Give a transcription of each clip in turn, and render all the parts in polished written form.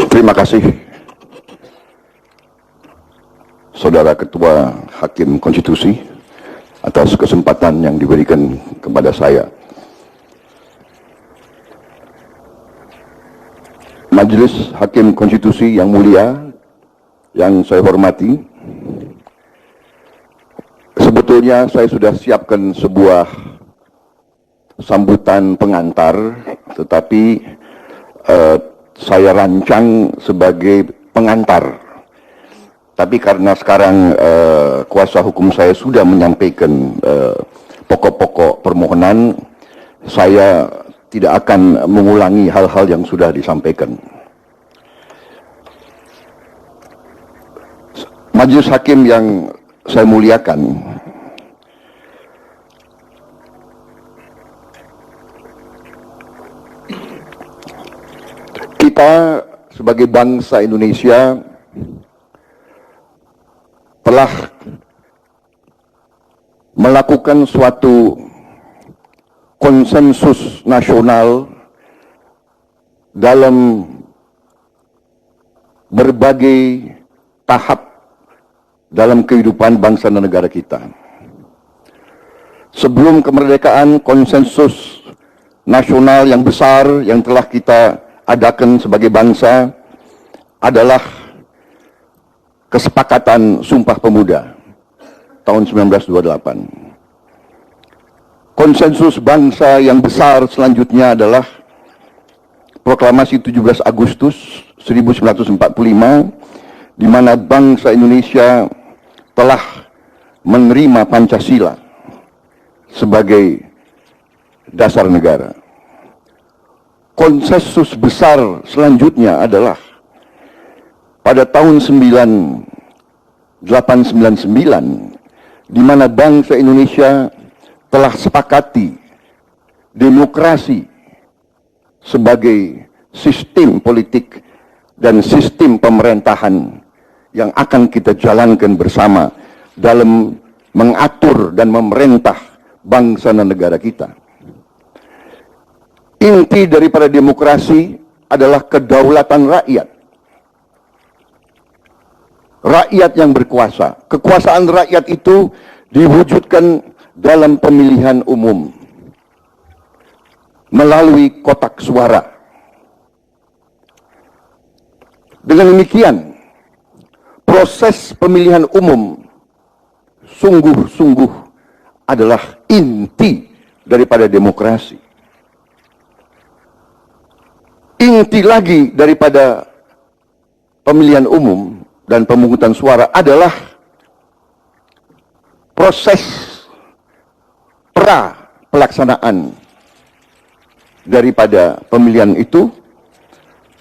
Terima kasih, Saudara Ketua Hakim Konstitusi, atas kesempatan yang diberikan kepada saya. Majelis Hakim Konstitusi yang mulia, yang saya hormati, sebetulnya saya sudah siapkan sebuah sambutan pengantar, tetapi saya rancang sebagai pengantar. Tapi karena sekarang kuasa hukum saya sudah menyampaikan pokok-pokok permohonan, saya tidak akan mengulangi hal-hal yang sudah disampaikan. Majelis Hakim yang saya muliakan, kita sebagai bangsa Indonesia telah melakukan suatu konsensus nasional dalam berbagai tahap dalam kehidupan bangsa dan negara kita. Sebelum kemerdekaan, konsensus nasional yang besar yang telah kita adakan sebagai bangsa adalah Kesepakatan Sumpah Pemuda tahun 1928. Konsensus bangsa yang besar selanjutnya adalah Proklamasi 17 Agustus 1945, di mana bangsa Indonesia telah menerima Pancasila sebagai dasar negara. Konsensus besar selanjutnya adalah pada tahun 1899, di mana bangsa Indonesia telah sepakati demokrasi sebagai sistem politik dan sistem pemerintahan yang akan kita jalankan bersama dalam mengatur dan memerintah bangsa dan negara kita. Inti daripada demokrasi adalah kedaulatan rakyat. Rakyat yang berkuasa. Kekuasaan rakyat itu diwujudkan dalam pemilihan umum melalui kotak suara. Dengan demikian, proses pemilihan umum sungguh-sungguh adalah inti daripada demokrasi. Inti lagi daripada pemilihan umum dan pemungutan suara adalah proses pra pelaksanaan daripada pemilihan itu,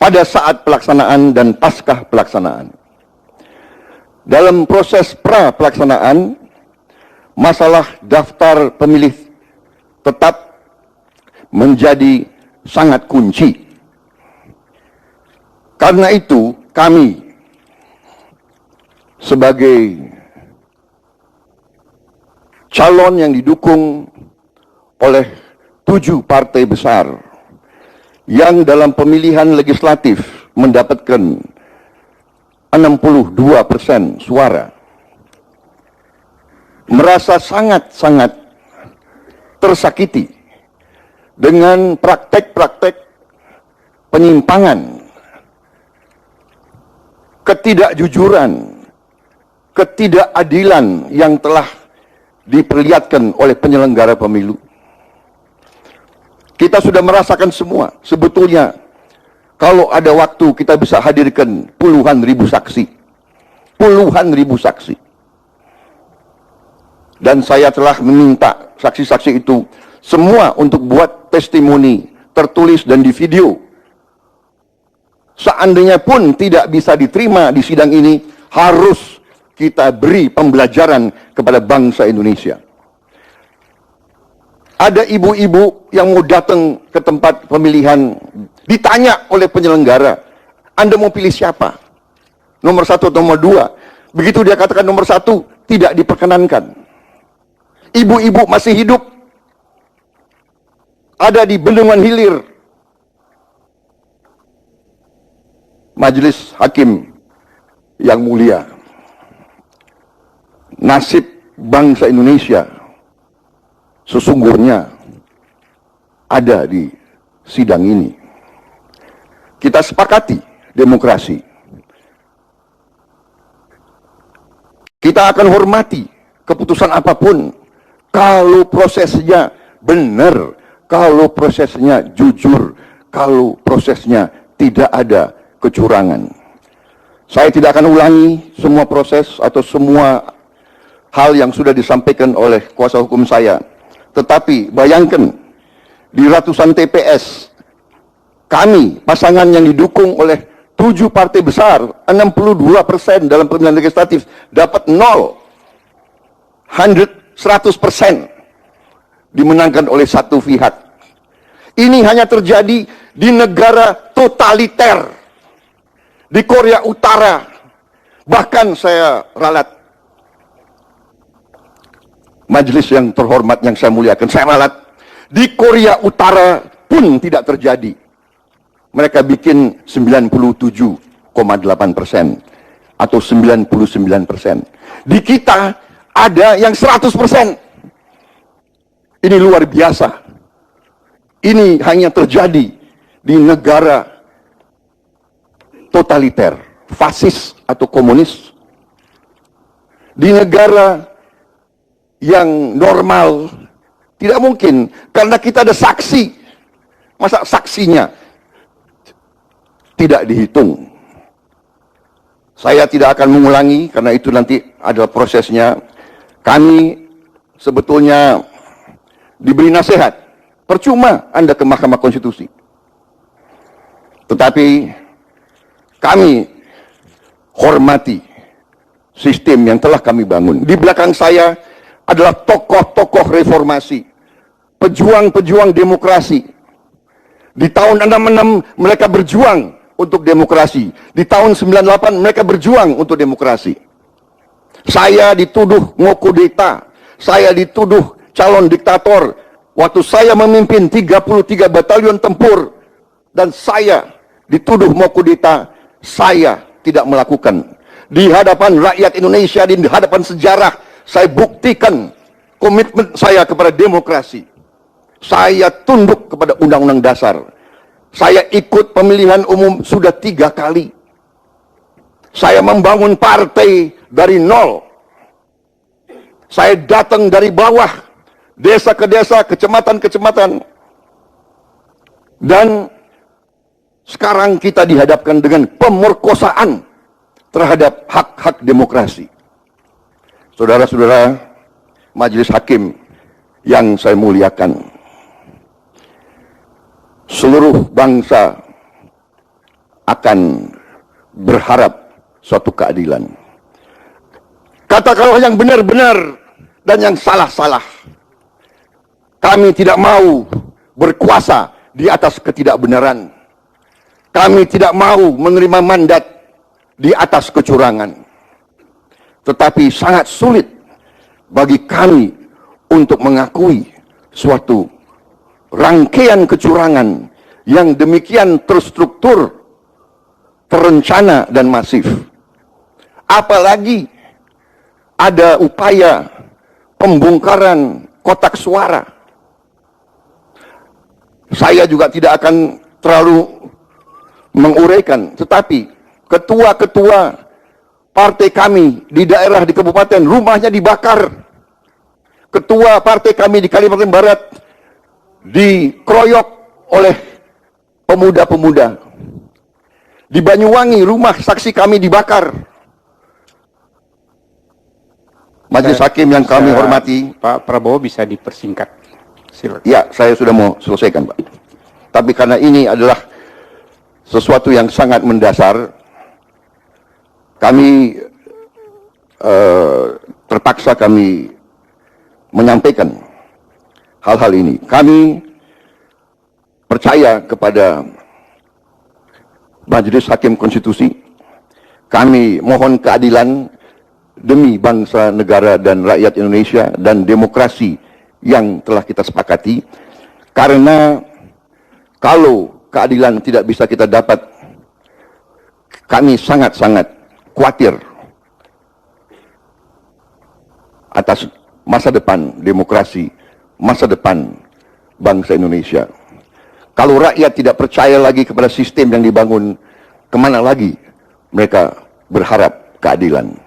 pada saat pelaksanaan dan pasca pelaksanaan. Dalam proses pra pelaksanaan, masalah daftar pemilih tetap menjadi sangat kunci. Karena itu kami sebagai calon yang didukung oleh 7 partai besar yang dalam pemilihan legislatif mendapatkan 62% suara, merasa sangat-sangat tersakiti dengan praktek-praktek penyimpangan, ketidakjujuran, ketidakadilan yang telah diperlihatkan oleh penyelenggara pemilu. Kita sudah merasakan semua. Sebetulnya kalau ada waktu kita bisa hadirkan puluhan ribu saksi. Puluhan ribu saksi. Dan saya telah meminta saksi-saksi itu semua untuk buat testimoni tertulis dan di video. Seandainya pun tidak bisa diterima di sidang ini, harus kita beri pembelajaran kepada bangsa Indonesia. Ada ibu-ibu yang mau datang ke tempat pemilihan, ditanya oleh penyelenggara, Anda mau pilih siapa? Nomor 1 atau nomor 2? Begitu dia katakan nomor 1, tidak diperkenankan. Ibu-ibu masih hidup, ada di Bendungan Hilir. Majelis Hakim yang mulia, nasib bangsa Indonesia sesungguhnya ada di sidang ini. Kita sepakati demokrasi. Kita akan hormati keputusan apapun kalau prosesnya benar, kalau prosesnya jujur, kalau prosesnya tidak ada kecurangan. Saya tidak akan ulangi semua proses atau semua hal yang sudah disampaikan oleh kuasa hukum saya. Tetapi bayangkan, di ratusan TPS, kami, pasangan yang didukung oleh 7 partai besar, 62% dalam pemilihan legislatif, dapat 100% dimenangkan oleh satu pihak. Ini hanya terjadi di negara totaliter, di Korea Utara. Bahkan saya ralat, majelis yang terhormat yang saya muliakan, saya ralat, di Korea Utara pun tidak terjadi. Mereka bikin 97,8% atau 99%. Di kita ada yang 100%. Ini luar biasa. Ini hanya terjadi di negara totaliter, fasis atau komunis. Di negara yang normal tidak mungkin, karena kita ada saksi. Masa saksinya tidak dihitung? Saya tidak akan mengulangi karena itu nanti adalah prosesnya. Kami sebetulnya diberi nasihat, percuma Anda ke Mahkamah Konstitusi. Tetapi kami hormati sistem yang telah kami bangun. Di belakang saya adalah tokoh-tokoh reformasi, pejuang-pejuang demokrasi. Di tahun 66 mereka berjuang untuk demokrasi. Di tahun 98 mereka berjuang untuk demokrasi. Saya dituduh ngokudeta, saya dituduh calon diktator. Waktu saya memimpin 33 batalion tempur dan saya dituduh mau kudeta, saya tidak melakukan. Di hadapan rakyat Indonesia, di hadapan sejarah, saya buktikan komitmen saya kepada demokrasi. Saya tunduk kepada Undang-Undang Dasar. Saya ikut pemilihan umum sudah 3 kali. Saya membangun partai dari nol. Saya datang dari bawah, desa ke desa, kecamatan ke kecamatan. Dan sekarang kita dihadapkan dengan pemerkosaan terhadap hak-hak demokrasi. Saudara-saudara Majelis Hakim yang saya muliakan, seluruh bangsa akan berharap suatu keadilan. Katakanlah yang benar-benar dan yang salah-salah. Kami tidak mau berkuasa di atas ketidakbenaran. Kami tidak mau menerima mandat di atas kecurangan. Tetapi sangat sulit bagi kami untuk mengakui suatu rangkaian kecurangan yang demikian terstruktur, terencana dan masif. Apalagi ada upaya pembongkaran kotak suara. Saya juga tidak akan terlalu menguraikan, tetapi ketua-ketua partai kami di daerah, di kabupaten, rumahnya dibakar. Ketua partai kami di Kalimantan Barat dikeroyok oleh pemuda-pemuda. Di Banyuwangi rumah saksi kami dibakar. Majelis Hakim yang kami hormati, Pak Prabowo bisa dipersingkat. Silakan. Ya, saya sudah mau selesaikan, Pak. Tapi karena ini adalah sesuatu yang sangat mendasar, kami terpaksa kami menyampaikan hal-hal ini. Kami percaya kepada Majelis Hakim Konstitusi. Kami mohon keadilan demi bangsa, negara, dan rakyat Indonesia dan demokrasi yang telah kita sepakati. Karena kalau keadilan tidak bisa kita dapat, Kami sangat-sangat khawatir atas masa depan demokrasi, masa depan bangsa Indonesia. Kalau rakyat tidak percaya lagi kepada sistem yang dibangun, kemana lagi mereka berharap keadilan?